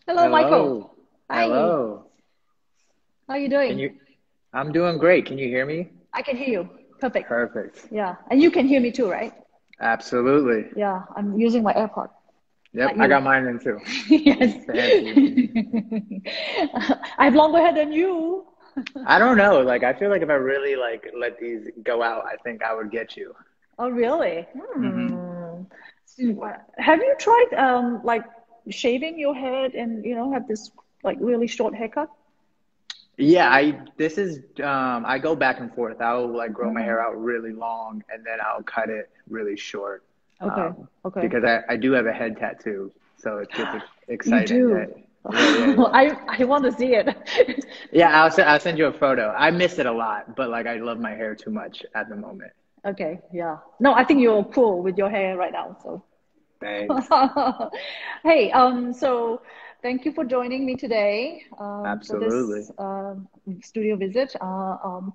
Hello, Michael. Hello. Hi. Hello. How are you Can doing? you, I'm doing great. Can you hear me? I can hear you. Perfect. Perfect. Yeah. And you can hear me too, right? Absolutely. Yeah. I'm using my AirPod, Yep, like I you. got mine in too. Yes. Fancy. I have longer hair than you. I don't know. Like, I feel like if I really like let these go out, I think I would get you. Oh, really? hmm Have you tried like shaving your head and have this like really short haircut? Yeah, this is I go back and forth. I'll like grow my Uh-huh. hair out really long and then I'll cut it really short. Okay. Okay. Because I do have a head tattoo, so it gets You exciting. do. Yeah. I want to see it. Yeah, I'll send you a photo. I miss it a lot, but like I love my hair too much at the moment. Okay, yeah. No, I think you're cool with your hair right now. So, Thanks. hey, so thank you for joining me today for Absolutely. this studio visit.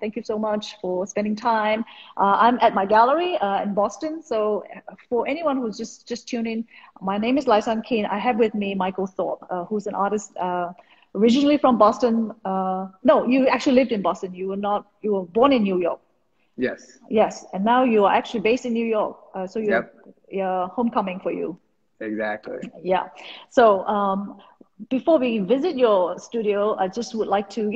Thank you so much for spending time. I'm at my gallery in Boston. So, for anyone who's just tuned in, my name is LaiSun Keane. I have with me Michael Thorpe, who's an artist. Originally from Boston. No, you actually lived in Boston. You were not. You were born in New York. Yes. Yes, and now you are actually based in New York, so Yep. you're homecoming for you. Exactly. Yeah. So before we visit your studio, I just would like to,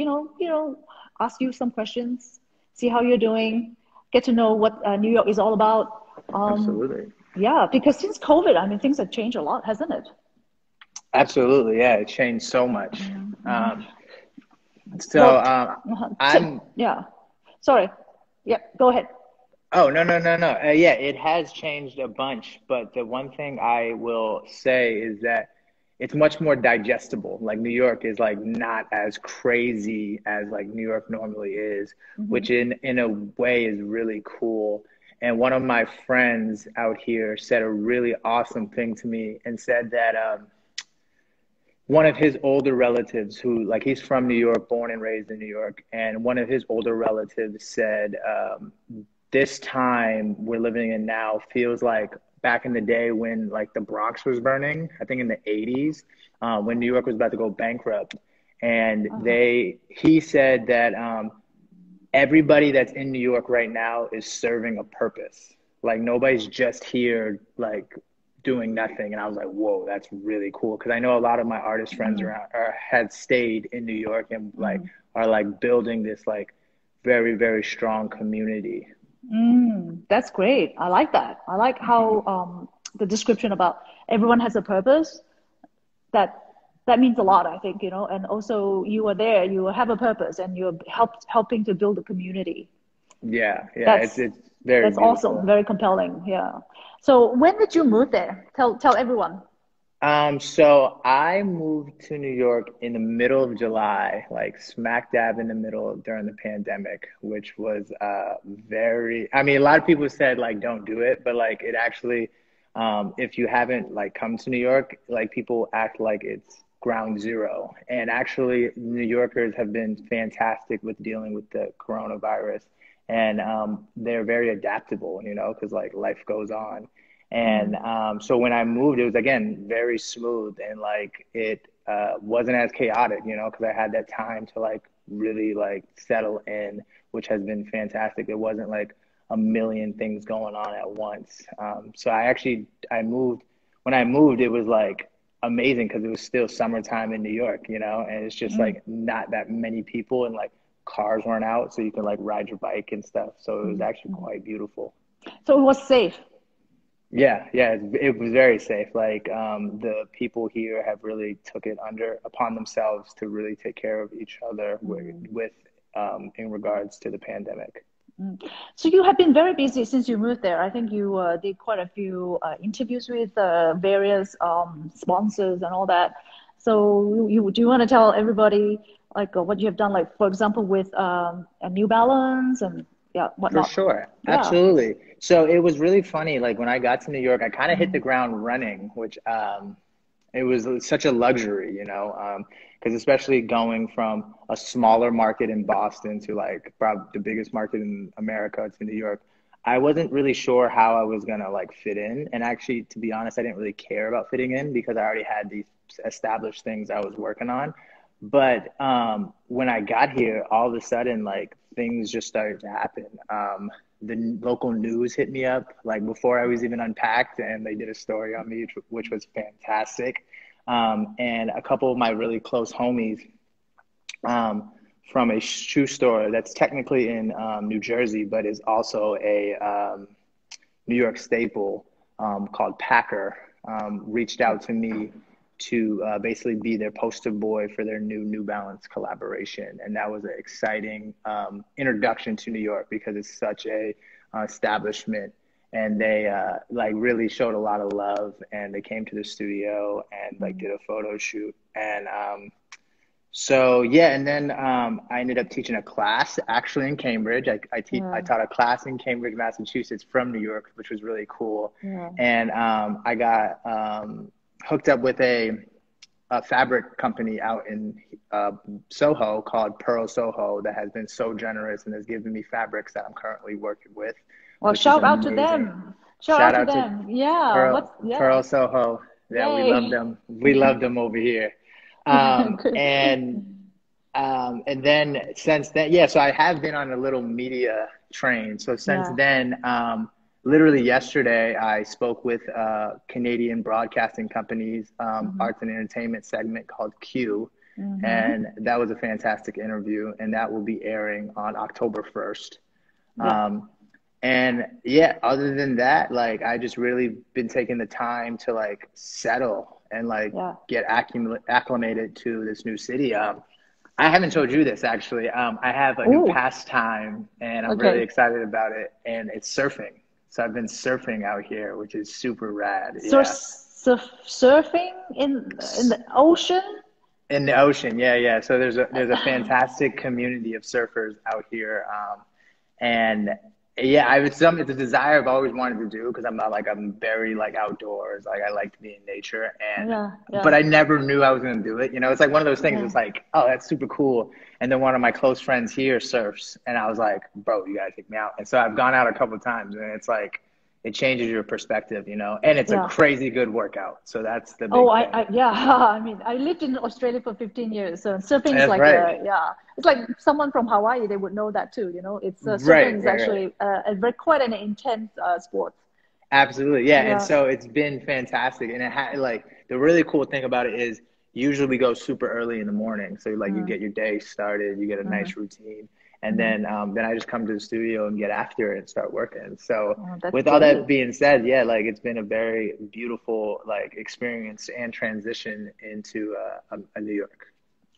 ask you some questions, see how you're doing, get to know what New York is all about. Um, Absolutely. yeah, because since COVID, I mean, things have changed a lot, hasn't it? Absolutely. Yeah, it changed so much. Mhm. Um, so Well, um, t I'm. yeah. Sorry. Yeah, go ahead. Oh, no. Yeah, it has changed a bunch, but the one thing I will say is that it's much more digestible. Like New York is like not as crazy as like New York normally is, Hmm. which in a way is really cool. And one of my friends out here said a really awesome thing to me and said that one of his older relatives who like he's from New York, born and raised in New York, and one of his older relatives said this time we're living in now feels like back in the day when like the Bronx was burning, I think in the 80s, when New York was about to go bankrupt. And Uh-huh. he said that everybody that's in New York right now is serving a purpose. Like nobody's just here like doing nothing. And I was like, whoa, that's really cool. Cause I know a lot of my artist friends Mm, around had stayed in New York and like mm. are like building this like very, very strong community. That's great. I like that. I like how hmm the description about everyone has a purpose. That that means a lot, I think, And also, you are there. You have a purpose, and you're helping to build a community. Yeah, That's it's very that's awesome. beautiful. Very compelling. Yeah. So, when did you move there? Tell everyone. So I moved to New York in the middle of July, like smack dab in the middle during the pandemic, which was I mean, a lot of people said like don't do it, but like it actually if you haven't like come to New York, like people act like it's ground zero. And actually New Yorkers have been fantastic with dealing with the coronavirus. And they're very adaptable, because like life goes on. And Mm, so when I moved, it was again very smooth and like it wasn't as chaotic, because I had that time to like really like settle in, which has been fantastic. It wasn't like a million things going on at once. So I moved. When I moved, it was like amazing because it was still summertime in New York, and it's just mm, like not that many people and like cars weren't out, so you can like ride your bike and stuff. So it was mm, actually mm. quite beautiful. So it was safe. Yeah, it was very safe. Like the people here have really took it under upon themselves to really take care of each other Mm. with in regards to the pandemic. Mm. So you have been very busy since you moved there. I think you did quite a few interviews with various sponsors and all that. So you do you want to tell everybody like what you have done, like for example with a New Balance and yeah, For whatnot. sure. Yeah. Absolutely. So it was really funny. Like when I got to New York, I kind of hit the Mm, ground running, which it was such a luxury, because especially going from a smaller market in Boston to like probably the biggest market in America to New York, I wasn't really sure how I was gonna like fit in. And actually, to be honest, I didn't really care about fitting in because I already had these established things I was working on. But when I got here, all of a sudden, like things just started to happen. The local news hit me up like before I was even unpacked, and they did a story on me, which was fantastic. And a couple of my really close homies from a shoe store that's technically in New Jersey, but is also a New York staple called Packer, reached out to me to basically be their poster boy for their New Balance collaboration. And that was an exciting introduction to New York because it's such a establishment. And they like really showed a lot of love, and they came to the studio and like did a photo shoot. And so yeah, and then I ended up teaching a class actually in Cambridge. I taught a class in Cambridge, Massachusetts from New York, which was really cool. Yeah. And I got hooked up with a fabric company out in Soho called Pearl Soho that has been so generous and has given me fabrics that I'm currently working with, Well, which is shout out to amazing. them. Shout out Shout to out to them. Yeah. Yeah. Pearl Soho. Yeah, we love Yay. them. We love them over here. Good. And then since then, yeah, so I have been on a little media train. So since Yeah. then, literally yesterday, I spoke with Canadian broadcasting companies, Mm-hmm. arts and entertainment segment called Q. Mm-hmm. And that was a fantastic interview. And that will be airing on October 1st. Yeah. And yeah, other than that, like I just really been taking the time to like settle and like Yeah. get acclimated to this new city. I haven't told you this actually. I have a new Oh, pastime and I'm really okay. excited about it, and it's surfing. So I've been surfing out here, which is super rad. So Yeah. surfing in the ocean? In the ocean. Yeah, yeah. So there's a fantastic community of surfers out here. And yeah, it's a desire I've always wanted to do because I'm very like outdoors. Like I like to be in nature, and Yeah. but Yeah. I never knew I was going to do it. You know, it's like one of those things. Yeah. It's like, oh, that's super cool. And then one of my close friends here surfs, and I was like, bro, you gotta take me out. And so I've gone out a couple of times, and it's like it changes your perspective, you know. And it's a Yeah. crazy good workout. So that's the Oh, big thing. yeah. I mean, I lived in Australia for 15 years, so surfing is That's like right. yeah, it's like someone from Hawaii, they would know that too, you know. It's surfing Right, is right, right. actually quite an intense sport. Absolutely. Yeah. And Yeah. so it's been fantastic. And it had like the really cool thing about it is usually we go super early in the morning. So like you Mm, get your day started, you get a mm-hmm, nice routine. And mm-hmm. then I just come to the studio and get after it and start working. So Oh, that's with all that great. being said, yeah, like it's been a very beautiful like experience and transition into a New York.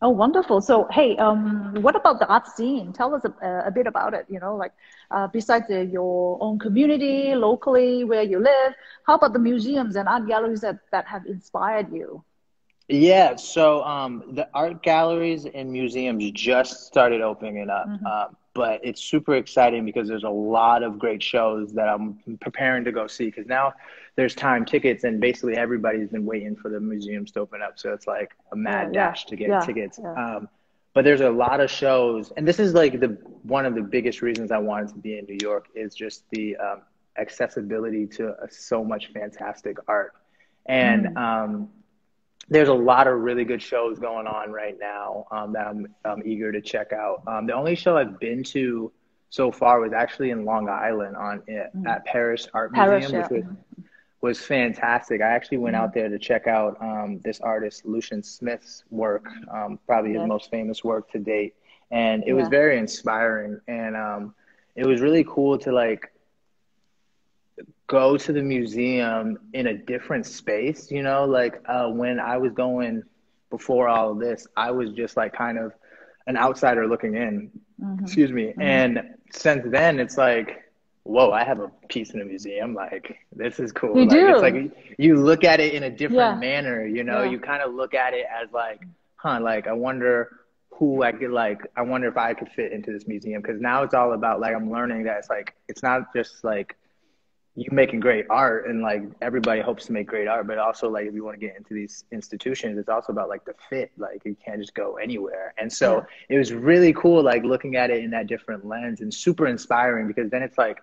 Oh, wonderful. So, hey, what about the art scene? Tell us a bit about it, you know, like besides your own community, locally, where you live, how about the museums and art galleries that have inspired you? Yeah, so the art galleries and museums just started opening up, Hmm. but it's super exciting because there's a lot of great shows that I'm preparing to go see because now there's time tickets and basically everybody's been waiting for the museums to open up. So it's like a Yeah, mad yeah, dash to get yeah, tickets. yeah. But there's a lot of shows, and this is like the one of the biggest reasons I wanted to be in New York is just the accessibility to so much fantastic art. And Mm, there's a lot of really good shows going on right now that I'm eager to check out. The only show I've been to so far was actually in Long Island mm. at Paris Art Parish, Museum, yeah. which was fantastic. I actually went Mm-hmm. out there to check out this artist Lucian Smith's work, probably his Yes, most famous work to date, and it was yeah. very inspiring. And it was really cool to like go to the museum in a different space, you know, like when I was going before all of this, I was just like kind of an outsider looking in, Mm-hmm. excuse me. Mm-hmm. And since then, it's like, whoa, I have a piece in a museum. Like, this is cool. You Like, it's do, like you look at it in a different yeah, manner, you know, yeah, you kind of look at it as like, huh, like, I wonder who I could like, I wonder if I could fit into this museum. Cause now it's all about like, I'm learning that it's like, it's not just like, you making great art and like everybody hopes to make great art, but also like if you want to get into these institutions, it's also about like the fit. Like you can't just go anywhere. And so yeah. it was really cool like looking at it in that different lens and super inspiring because then it's like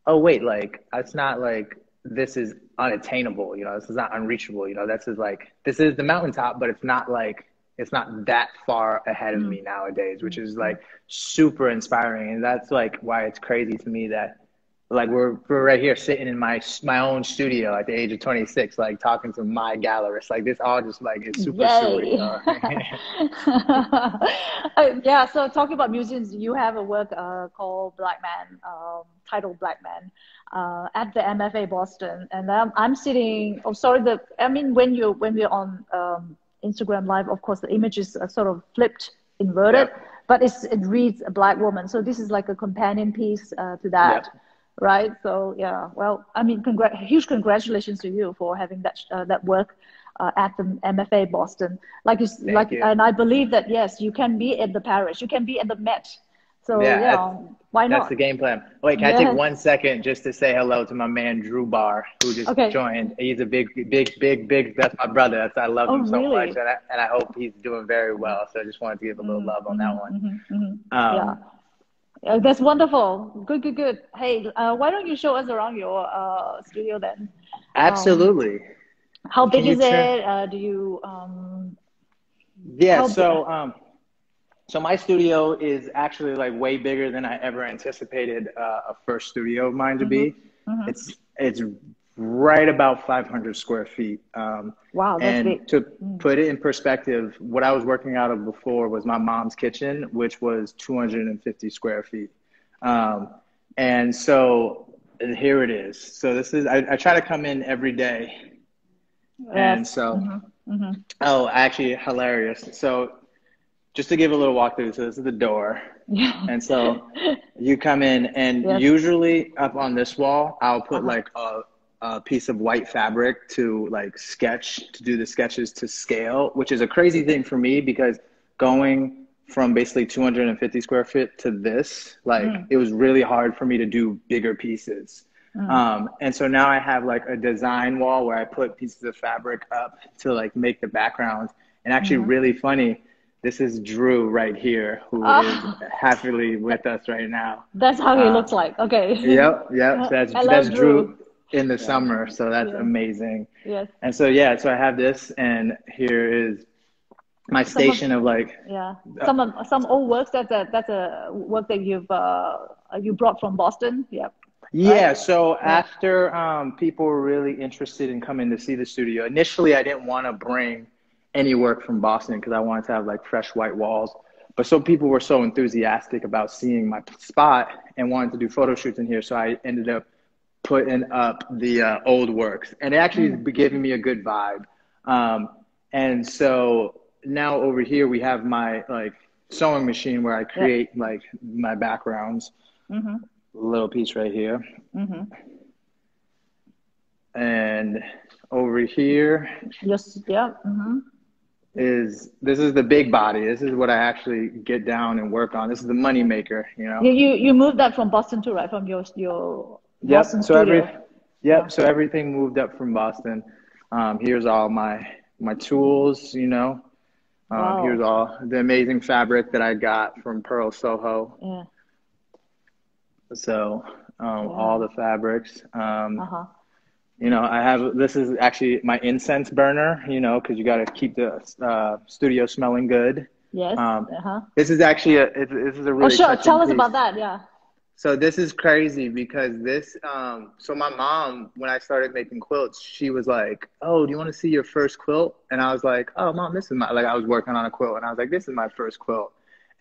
oh wait, like it's not like this is unattainable, you know, this is not unreachable, you know, this is like this is the mountaintop, but it's not like it's not that far ahead of Mm, me nowadays, which mm, is mm. like super inspiring. And that's like why it's crazy to me that like we're right here sitting in my own studio at the age of 26, like talking to my gallerist. Like this all just like it's super Yay! surreal. Yeah, so talking about museums, you have a work called Black Man, titled Black Man, at the MFA Boston, and I'm sitting. Oh, sorry. I mean, when we're on Instagram Live, of course, the image is sort of flipped, inverted, Yep. but it reads a Black woman. So this is like a companion piece to that. Yep. Right. So yeah. Well, I mean, huge congratulations to you for having that work at the MFA Boston. Thank you. And I believe that yes, you can be at the Paris, you can be at the Met. So Yeah, yeah, why that's the not? game plan. Wait, can I take Yes. 1 second just to say hello to my man Drew Barr, who just Okay. joined? He's a big. That's my brother. I love Oh, him so much, really? and I hope he's doing very well. So I just wanted to give a little love on that one. Yeah. Um, That's wonderful. Good, good, good. Hey, why don't you show us around your studio then? Um, Absolutely. how Can big you is turn? it? Do you Yeah. how big? So my studio is actually like way bigger than I ever anticipated a first studio of mine to Mm-hmm, be. mm-hmm. It's right about 500 square feet. Wow, that's big. And to Mm. put it in perspective, what I was working out of before was my mom's kitchen, which was 250 square feet. Um, and so here it is. So this is I try to come in every day, Yes. and so Mm-hmm, mm-hmm. oh, actually hilarious. So just to give a little walkthrough, so this is the door. Yeah. And so you come in, and Yes. usually up on this wall, I'll put Uh-huh. like a piece of white fabric to like to do the sketches to scale, which is a crazy thing for me because going from basically 250 square feet to this, like Mm, it was really hard for me to do bigger pieces. mm. And so now I have like a design wall where I put pieces of fabric up to like make the background. And actually, Mm-hmm. really funny, this is Drew right here, who is Ah, happily with us right now. that's how he Uh, looks like. Okay. yep. So Hello, that's Drew. Drew in the Yeah. summer. So that's Yes. amazing. Yes. And so yeah, so I have this, and here is my Some of station of like, yeah. uh, Some old works. That's a work that you brought from Boston. Yep. Right. yeah. So Yeah. after people were really interested in coming to see the studio, initially I didn't want to bring any work from Boston because I wanted to have like fresh white walls. But so people were so enthusiastic about seeing my spot and wanted to do photo shoots in here, so I ended up putting up the old works, and it actually Mm. is giving me a good vibe. Um, and so now over here we have my like sewing machine where I Yep. create like my backgrounds. Mm-hmm. A little piece right here, Mm-hmm. and over here Yes. Yeah. Mm-hmm. this is the big body. This is what I actually get down and work on. This is the money maker, you know. You moved that from Boston too, right? From your Boston Yep. studio. Yeah. So everything moved up from Boston. Here's all my tools, you know. Here's Wow. all the amazing fabric that I got from Pearl Soho. Yeah. So all Yeah. the fabrics. Uh-huh. You know, this is actually my incense burner, you know, because you got to keep the studio smelling good. Yes. Um, Uh-huh. this is actually this is a Oh, really sure. touching Tell us piece. about that. Yeah. So this is crazy because so my mom, when I started making quilts, she was like, "Oh, do you want to see your first quilt?" And I was like, "Oh, mom, this is like I was working on a quilt, and I was like, this is my first quilt."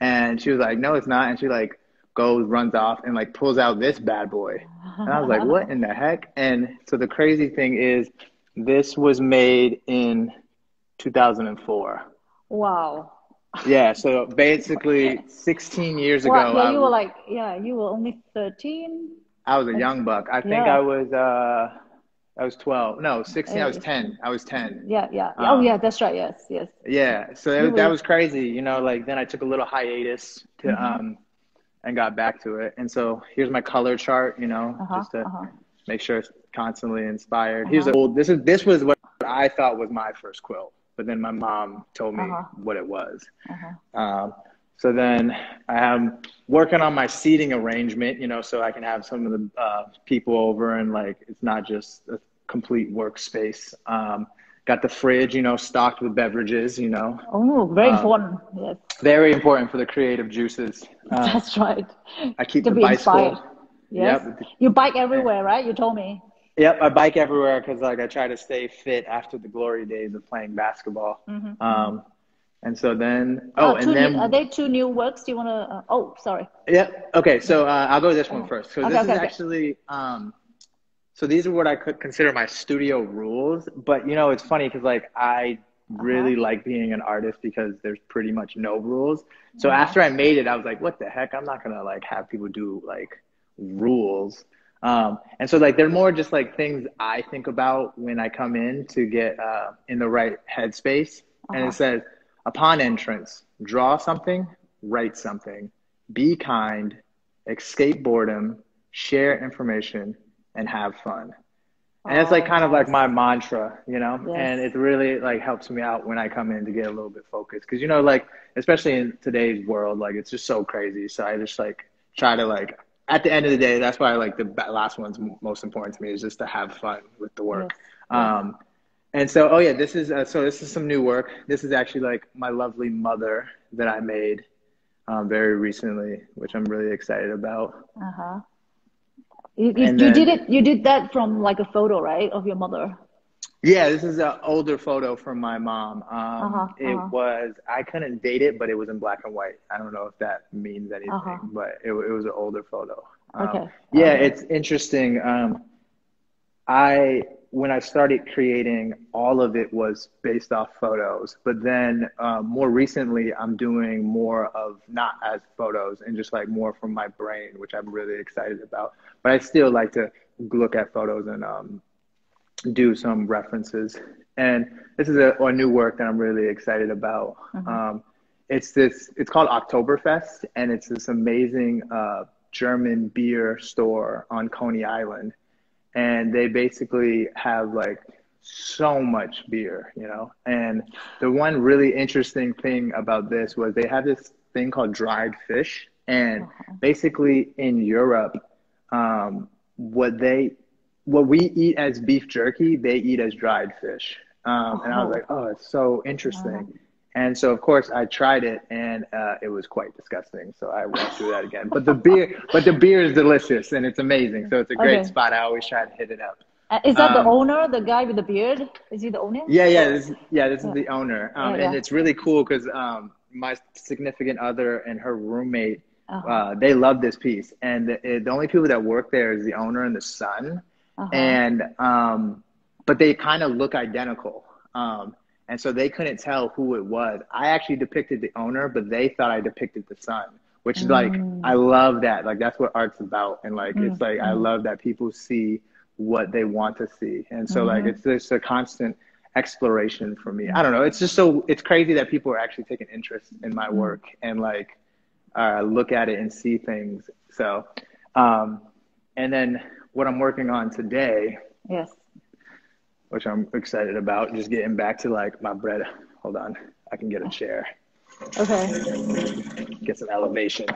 And she was like, "No, it's not." And she like runs off and like pulls out this bad boy. And I was like, "What in the heck?" And so the crazy thing is this was made in 2004. Wow. Yeah, so basically 16 years Well, ago, yeah, you were like, yeah, you were only 13. I was a Like, young buck. I think yeah. I was 12. No, 16. I was Eh, 10. I was 10. yeah, yeah. Oh, yeah, Um, that's right. Yes, yes. yeah, so You that were. was crazy, you know, like then I took a little hiatus to Mm-hmm. and got back to it. And so here's my color chart, you know, Uh-huh. just to Uh-huh. make sure it's constantly inspired. Here's Uh-huh. a old this was what I thought was my first quilt, but then my mom told me Uh-huh. what it was. Uh-huh. Um, So then I am working on my seating arrangement, you know, so I can have some of the people over and like it's not just a complete workspace. Got the fridge, you know, stocked with beverages, you know. Oh, very important. Yes. Very important for the creative juices. That's right. I keep To the be inspired. bicycle. Yes. Yep. You bike everywhere, right? You told me. Yep, I bike everywhere because like I try to stay fit after the glory days of playing basketball. And so then, and Are then, they two new works? Do you want to? Oh, sorry. yeah, okay. So I'll go to this one first. So Okay, this is okay, okay. actually, so these are what I could consider my studio rules. But you know, it's funny because like I really like being an artist because there's pretty much no rules. So after I made it, I was like, what the heck? I'm not gonna like have people do like rules. And so like they're more just like things I think about when I come in to get in the right headspace. And it says, upon entrance, draw something, write something, be kind, escape boredom, share information, and have fun. And it's like kind of like my mantra, you know, and it really like helps me out when I come in to get a little bit focused. Cause you know, like, especially in today's world, like it's just so crazy. So I just like try to like, at the end of the day, that's why like the last one's most important to me is just to have fun with the work. And so, oh yeah, this is, so this is some new work. This is actually like my lovely mother that I made very recently, which I'm really excited about. You did it. You did that from like a photo, right, of your mother? Yeah, this is an older photo from my mom. It was, I couldn't date it, but it was in black and white. I don't know if that means anything, but it was an older photo. Yeah, it's interesting. When I started creating, all of it was based off photos, but then more recently, I'm doing more of not as photos and just like more from my brain, which I'm really excited about. But I still like to look at photos and do some references. And this is a new work that I'm really excited about. It's called Oktoberfest, and it's this amazing German beer store on Coney Island. And they basically have like so much beer, you know. And the one really interesting thing about this was they have this thing called dried fish. And basically in Europe, what we eat as beef jerky, they eat as dried fish. And I was like, oh, it's so interesting. And so, of course, I tried it, and it was quite disgusting. So I won't do that again. But the beer is delicious, and it's amazing. So it's a great spot. I always try to hit it up. Is that the owner, the guy with the beard? Is he the owner? Yeah. This is the owner. And it's really cool because my significant other and her roommate, they love this piece. And the only people that work there is the owner and the son. And but they kind of look identical. And so they couldn't tell who it was. I actually depicted the owner, but they thought I depicted the son, which is like, I love that. Like, that's what art's about. And like, it's like, I love that people see what they want to see. And so like, it's just a constant exploration for me. I don't know. It's just it's crazy that people are actually taking interest in my work and like, look at it and see things. So, and then what I'm working on today. Which I'm excited about, just getting back to like my bread. Hold on, I can get a chair. Get some elevation.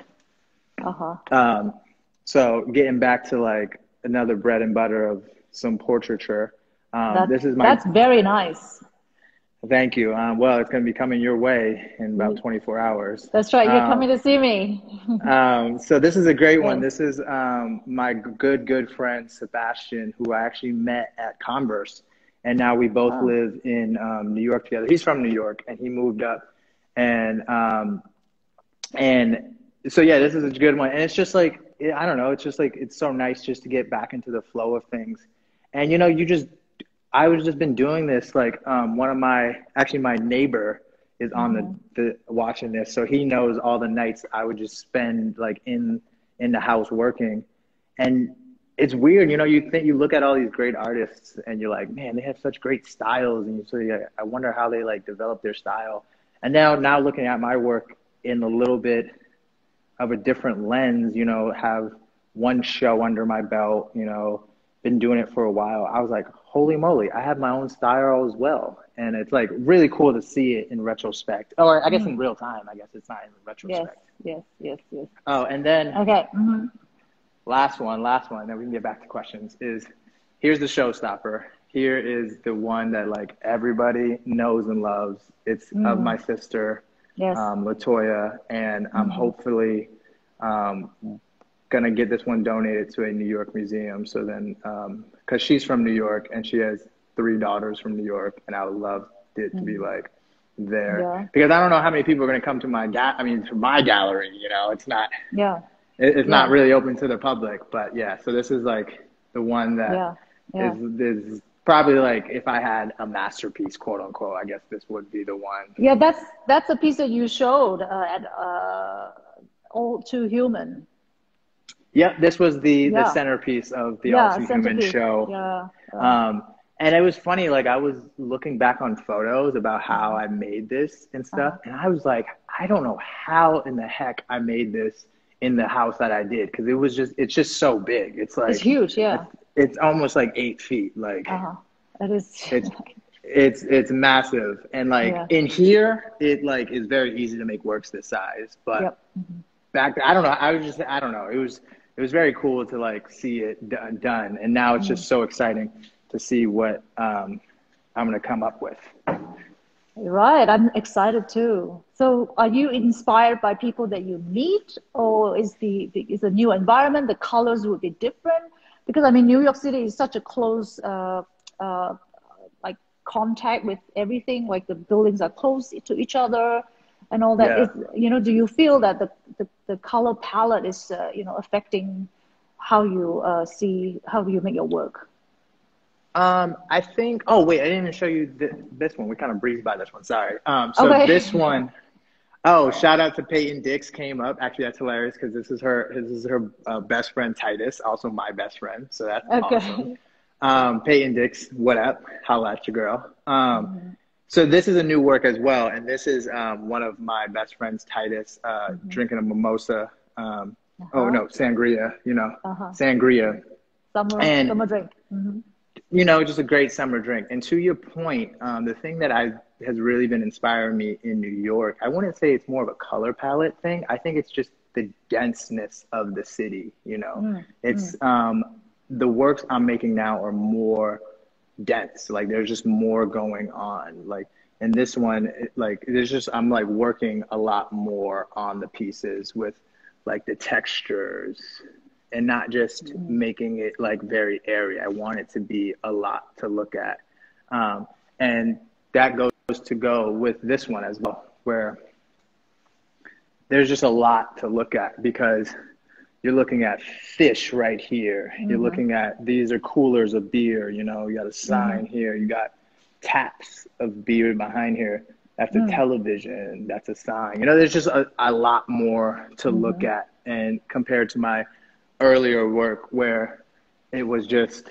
So getting back to like another bread and butter of some portraiture. That's very nice. Thank you. Well, it's going to be coming your way in about 24 hours. That's right. You're coming to see me. So this is a great one. This is my good friend, Sebastian, who I actually met at Converse. And now we both live in New York together. He's from New York, and he moved up. And so, yeah, this is a good one. And it's just like, I don't know, it's just like, it's so nice just to get back into the flow of things. And, you know, I was just been doing this, like my neighbor is on the watching this. So he knows all the nights I would just spend like in the house working. And it's weird, you know, you look at all these great artists and you're like, man, they have such great styles. And I wonder how they like develop their style. And now looking at my work in a little bit of a different lens, you know, have one show under my belt, you know, been doing it for a while. I was like, holy moly, I have my own style as well. And it's like really cool to see it in retrospect. Or I guess in real time. I guess it's not in Yes, retrospect. yes. Oh, and then Okay. last one, then we can get back to questions, is here's the showstopper. Here is the one that like everybody knows and loves. It's of my sister, Yes. Latoya, and I'm hopefully gonna get this one donated to a New York museum. So then, because she's from New York and she has 3 daughters from New York, and I would love it to be like there, Yeah. because I don't know how many people are gonna come to my to my gallery. You know, it's not. Yeah. It's not really open to the public, but yeah. So this is like the one that is probably like, if I had a masterpiece, quote unquote, I guess this would be the one. Yeah, that's a piece that you showed at All Too Human. Yep, this was the centerpiece of the All Too Human show. Yeah. And it was funny, like I was looking back on photos about how I made this and stuff, and I was like, I don't know how in the heck I made this in the house that I did, because it's just so big. It's like, it's huge, yeah. It's almost like 8 feet. Like it is. It's massive, and like in here, it like is very easy to make works this size. But back then, I don't know. I don't know. It was very cool to like see it done, and now it's just so exciting to see what I'm gonna come up with. Right, I'm excited too. So, are you inspired by people that you meet, or is the new environment, the colors would be different? Because I mean, New York City is such a close like contact with everything. Like the buildings are close to each other, and all that. Yeah. Do you feel that the color palette is affecting how you how you make your work? I think. Oh wait, I didn't even show you this one. We kind of breezed by this one. Sorry. This one. Oh, shout out to Peyton Dix came up. Actually, that's hilarious because this is her best friend Titus, also my best friend. So that's awesome. Peyton Dix, what up? Holla at your girl. So this is a new work as well, and this is one of my best friends, Titus, drinking a mimosa. Oh no, sangria. Sangria. Summer drink. Just a great summer drink. And to your point, the thing that has really been inspiring me in New York, I wouldn't say it's more of a color palette thing. I think it's just the denseness of the city. It's the works I'm making now are more dense. Like there's just more going on. Like in this one, I'm like working a lot more on the pieces with like the textures, and not just making it like very airy. I want it to be a lot to look at. And that goes to go with this one as well, where there's just a lot to look at, because you're looking at fish right here. You're looking at, these are coolers of beer, you got a sign here. You got taps of beer behind here. That's a television. That's a sign. There's just a lot more to look at. And compared to my earlier work, where it was just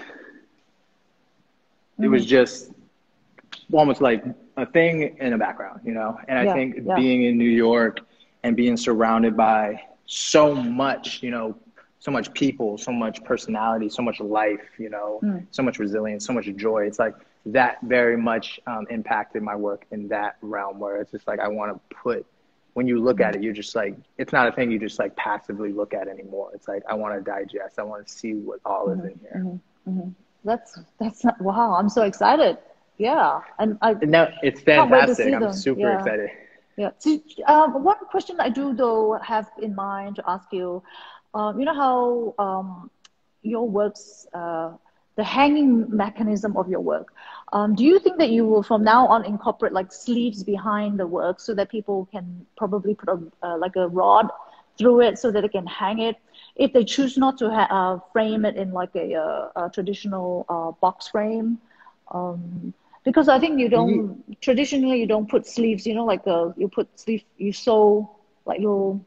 almost like a thing in the background, and I think being in New York and being surrounded by so much, so much people, so much personality, so much life, so much resilience, so much joy, it's like that very much impacted my work in that realm, where it's just like I want to put, when you look at it, you're just like, it's not a thing you just like passively look at anymore. It's like, I want to digest. I want to see what all is in here. That's not, wow. I'm so excited. Yeah. And no, it's fantastic. I'm super excited. Yeah. So, one question I do though have in mind to ask you, how your works, the hanging mechanism of your work. Do you think that you will from now on incorporate like sleeves behind the work so that people can probably put like a rod through it so that they can hang it if they choose not to frame it in like a traditional box frame? Because I think traditionally you don't put sleeves, like you put sleeve, you sew like your,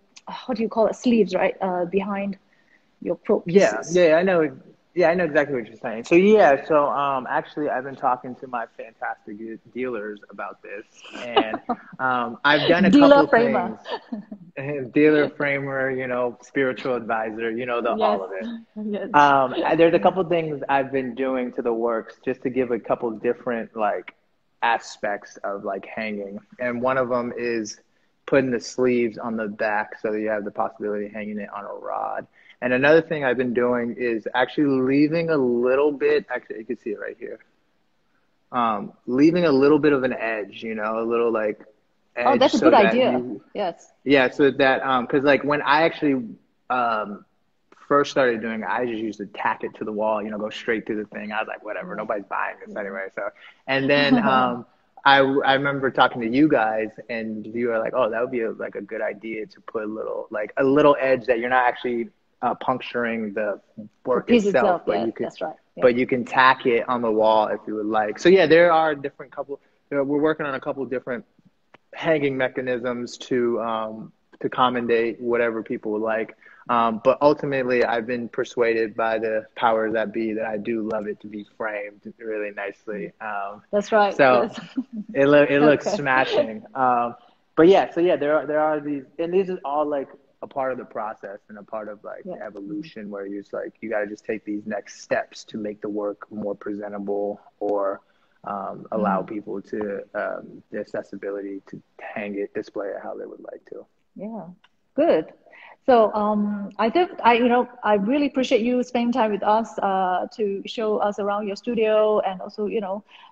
what do you call it, sleeves, right? Behind your pieces. I know. Yeah, I know exactly what you're saying. So actually I've been talking to my fantastic dealers about this, and I've done a couple things. dealer, framer, you know, spiritual advisor, you know, the Yes. all of it. Yes. There's a couple things I've been doing to the works just to give a couple different like aspects of like hanging, and one of them is putting the sleeves on the back so that you have the possibility of hanging it on a rod. And another thing I've been doing is actually leaving a little bit. Actually, you can see it right here. Leaving a little bit of an edge, you know, a little like Oh, edge that's a so good that idea. you, Yes. yeah, so that because like when I actually um first started doing it, I just used to tack it to the wall, you know, go straight through the thing. I was like, whatever, Yeah. nobody's buying this Yeah. anyway. So, and then I remember talking to you guys, and you were like, oh, that would be like a good idea to put a little like a little edge that you're not actually puncturing the The work piece itself, itself. Yes, that's right. Yeah. but you can tack it on the wall if you would like. So yeah, there are different couple. We're working on a couple different hanging mechanisms to accommodate whatever people would like. But ultimately, I've been persuaded by the powers that be that I do love it to be framed really nicely. That's right. So Yes. it looks Okay. smashing. But yeah, so yeah, there are these, and these are all like a part of the process and a part of like Yeah. the evolution where you're just like you got to just take these next steps to make the work more presentable or allow Mm. people to the accessibility to hang it, display it how they would like to. Yeah. Good. So I really appreciate you spending time with us to show us around your studio, and also,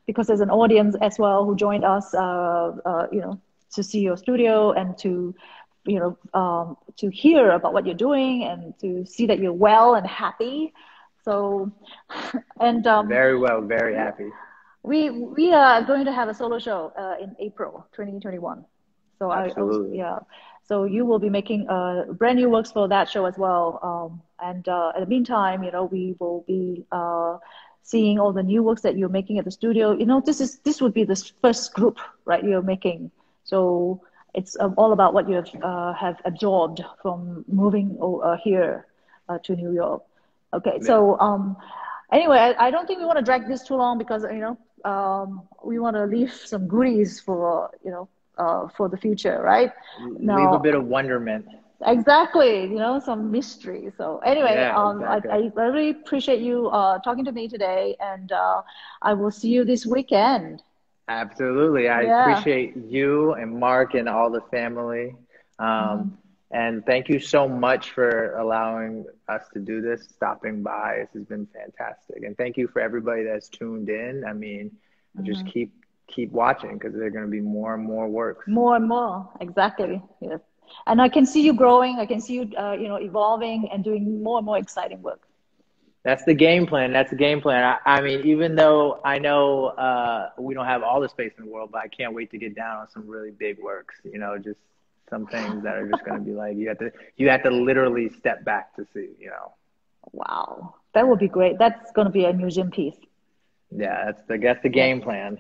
because there's an audience as well who joined us, to see your studio and to hear about what you're doing and to see that you're well and happy. So, and Very well, very happy. we are going to have a solo show in April 2021. So I was, Absolutely. yeah. So you will be making brand new works for that show as well. And in the meantime, we will be seeing all the new works that you're making at the studio. This would be the first group, right? You're making. So it's all about what you have absorbed from moving here to New York. Okay, Yeah. so anyway, I don't think we want to drag this too long because we want to leave some goodies for the future, right? Leave a Now, bit of wonderment. exactly, some mystery. So anyway, Yeah, exactly. I really appreciate you talking to me today, and I will see you this weekend. Absolutely. I Yeah. appreciate you and Mark and all the family. Um, Mhm. and thank you so much for allowing us to do this, stopping by. This has been fantastic. And thank you for everybody that's tuned in. I mean, just Mhm. keep watching because there are going to be more and more works. More and more, exactly. Yes. And I can see you growing. I can see you, evolving and doing more and more exciting work. That's the game plan. That's the game plan. I mean, even though I know we don't have all the space in the world, but I can't wait to get down on some really big works. You know, just some things that are just going to be like you have to literally step back to see. You know, Wow, that would be great. That's going to be a museum piece. yeah, that's the Yes. game plan.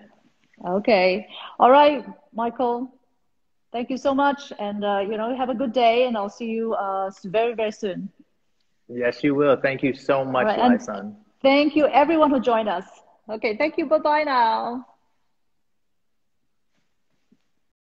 Okay. All right, Michael. Thank you so much, and have a good day. And I'll see you very, very soon. Yes, you will. Thank you so All much, right, and Lai-san. thank you everyone who joined us. Okay. Thank you. Bye bye now.